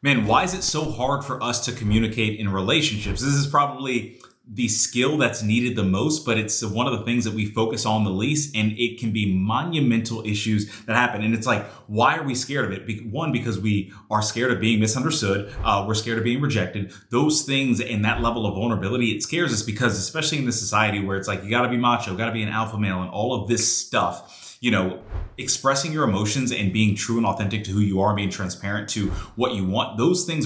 Man, why is it so hard for us to communicate in relationships? This is probably the skill that's needed the most, but it's one of the things that we focus on the least, and it can be monumental issues that happen. And it's like, why are we scared of it? One, because we are scared of being misunderstood. We're scared of being rejected. Those things and that level of vulnerability, it scares us because, especially in this society where it's like, you gotta be macho, gotta be an alpha male, and all of this stuff, expressing your emotions and being true and authentic to who you are, being transparent to what you want, those things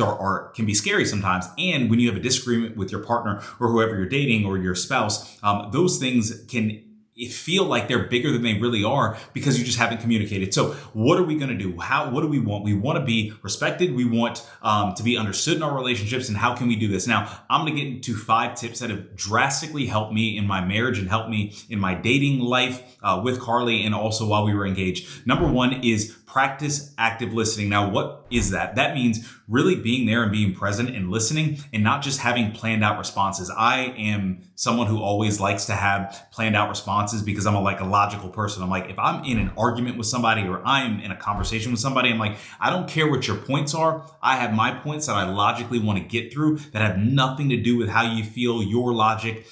can be scary sometimes. And when you have a disagreement with your partner or whoever you're dating or your spouse, those things can feel like they're bigger than they really are because you just haven't communicated. So what are we going to do? What do we want? We want to be respected. We want to be understood in our relationships. And how can we do this? Now, I'm going to get into 5 tips that have drastically helped me in my marriage and helped me in my dating life with Carly and also while we were engaged. Number 1 is practice active listening. Now, what is that? That means really being there and being present and listening and not just having planned out responses. I am someone who always likes to have planned out responses because I'm a logical person. I'm like, if I'm in an argument with somebody or I'm in a conversation with somebody, I'm like, I don't care what your points are. I have my points that I logically want to get through that have nothing to do with how you feel, your logic,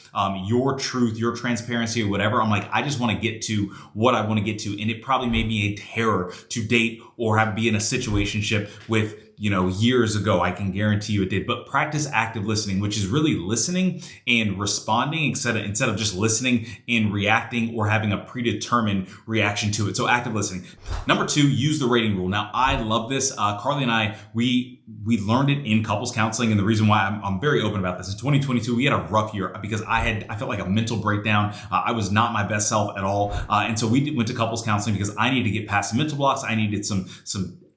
your truth, your transparency or whatever. I'm like, I just want to get to what I want to get to. And it probably made me a terror to date or be in a situationship with years ago. I can guarantee you it did. But practice active listening, which is really listening and responding instead of just listening and reacting or having a predetermined reaction to it. So active listening. Number 2, use the rating rule. Now, I love this. Carly and I, we learned it in couples counseling. And the reason why I'm very open about this, in 2022, we had a rough year because I felt like a mental breakdown. I was not my best self at all. And so we went to couples counseling because I needed to get past the mental blocks. I needed some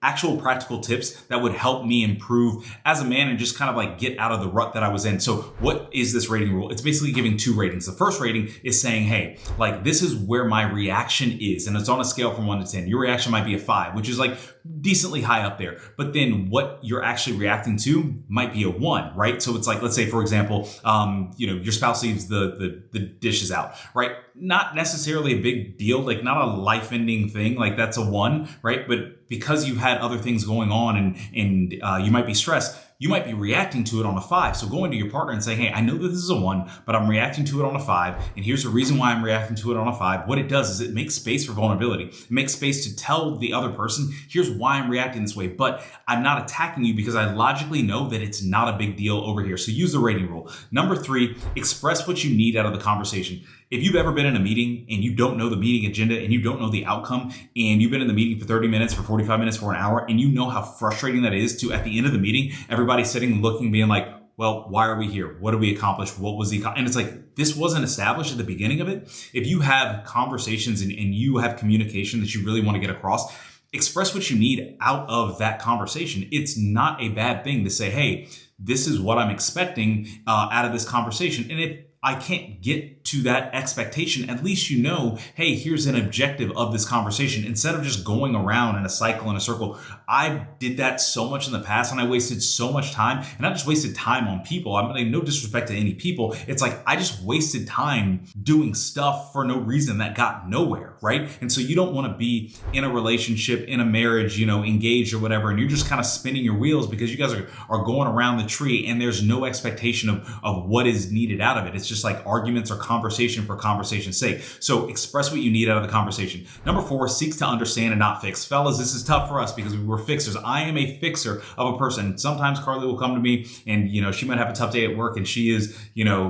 actual practical tips that would help me improve as a man and just kind of get out of the rut that I was in. So what is this rating rule? It's basically giving 2 ratings. The first rating is saying, hey, this is where my reaction is. And it's on a scale from 1 to 10. Your reaction might be a 5, which is decently high up there. But then what you're actually reacting to might be a 1, right? So it's let's say, for example, your spouse leaves the dishes out, right? Not necessarily a big deal, not a life-ending thing. That's a 1, right? But because you've had other things going on and you might be stressed, you might be reacting to it on a 5. So going to your partner and saying, hey, I know that this is a 1, but I'm reacting to it on a 5. And here's the reason why I'm reacting to it on a 5. What it does is it makes space for vulnerability. It makes space to tell the other person, here's why I'm reacting this way, but I'm not attacking you because I logically know that it's not a big deal over here. So use the rating rule. Number 3, express what you need out of the conversation. If you've ever been in a meeting and you don't know the meeting agenda and you don't know the outcome and you've been in the meeting for 30 minutes, for 45 minutes, for an hour, and you know how frustrating that is to, at the end of the meeting, everybody sitting, looking, being like, well, why are we here? What did we accomplish? What was and it's this wasn't established at the beginning of it. If you have conversations and you have communication that you really want to get across, express what you need out of that conversation. It's not a bad thing to say, hey, this is what I'm expecting out of this conversation. And if I can't get to that expectation, at least hey, here's an objective of this conversation instead of just going around in a cycle, in a circle. I did that so much in the past and I wasted so much time, and I just wasted time on people. I mean, no disrespect to any people. It's I just wasted time doing stuff for no reason that got nowhere, right? And so you don't want to be in a relationship, in a marriage, engaged or whatever, and you're just kind of spinning your wheels because you guys are going around the tree and there's no expectation of what is needed out of it. It's just arguments or conversation for conversation's sake. So express what you need out of the conversation. Number 4, seeks to understand and not fix. Fellas, this is tough for us because we're fixers. I am a fixer of a person. Sometimes Carly will come to me and, she might have a tough day at work and she is,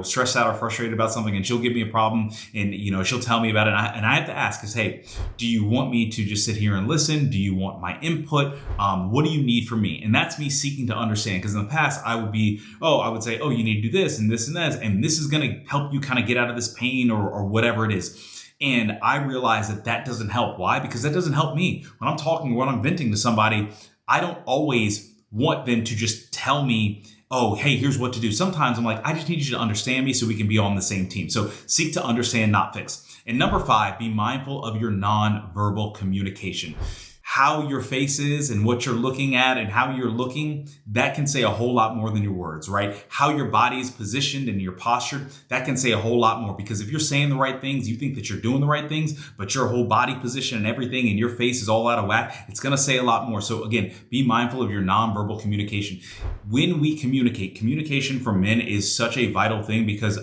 stressed out or frustrated about something and she'll give me a problem and, she'll tell me about it. And I have to ask hey, do you want me to just sit here and listen? Do you want my input? What do you need from me? And that's me seeking to understand, because in the past I would say, you need to do this and this and that, and this is going to help you kind of get out of this pain or whatever it is. And I realize that doesn't help. Why? Because that doesn't help me. When I'm talking, when I'm venting to somebody, I don't always want them to just tell me, oh, hey, here's what to do. Sometimes I'm I just need you to understand me so we can be on the same team. So seek to understand, not fix. And number 5, be mindful of your non-verbal communication. how your face is and what you're looking at and how you're looking, that can say a whole lot more than your words, right? How your body is positioned and your posture, that can say a whole lot more, because if you're saying the right things, you think that you're doing the right things, but your whole body position and everything and your face is all out of whack, it's going to say a lot more. So again, be mindful of your nonverbal communication. When we communicate, communication for men is such a vital thing, because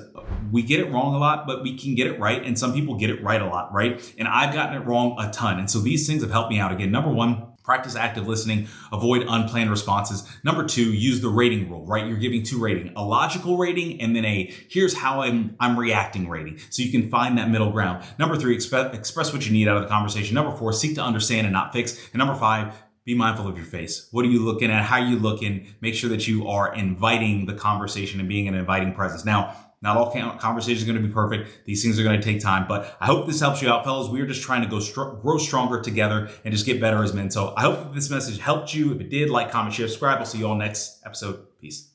we get it wrong a lot, but we can get it right. And some people get it right a lot, right? And I've gotten it wrong a ton. And so these things have helped me out. Again, number one, practice active listening, avoid unplanned responses. Number two, use the rating rule, right? You're giving two rating, a logical rating, and then a here's how I'm reacting rating. So you can find that middle ground. Number three, express what you need out of the conversation. Number four, seek to understand and not fix. And number five, be mindful of your face. What are you looking at? How are you looking? Make sure that you are inviting the conversation and being an inviting presence. Now, not all conversations are going to be perfect. These things are going to take time, but I hope this helps you out, fellas. We are just trying to grow stronger together and just get better as men. So I hope this message helped you. If it did, like, comment, share, subscribe. I'll see you all next episode. Peace.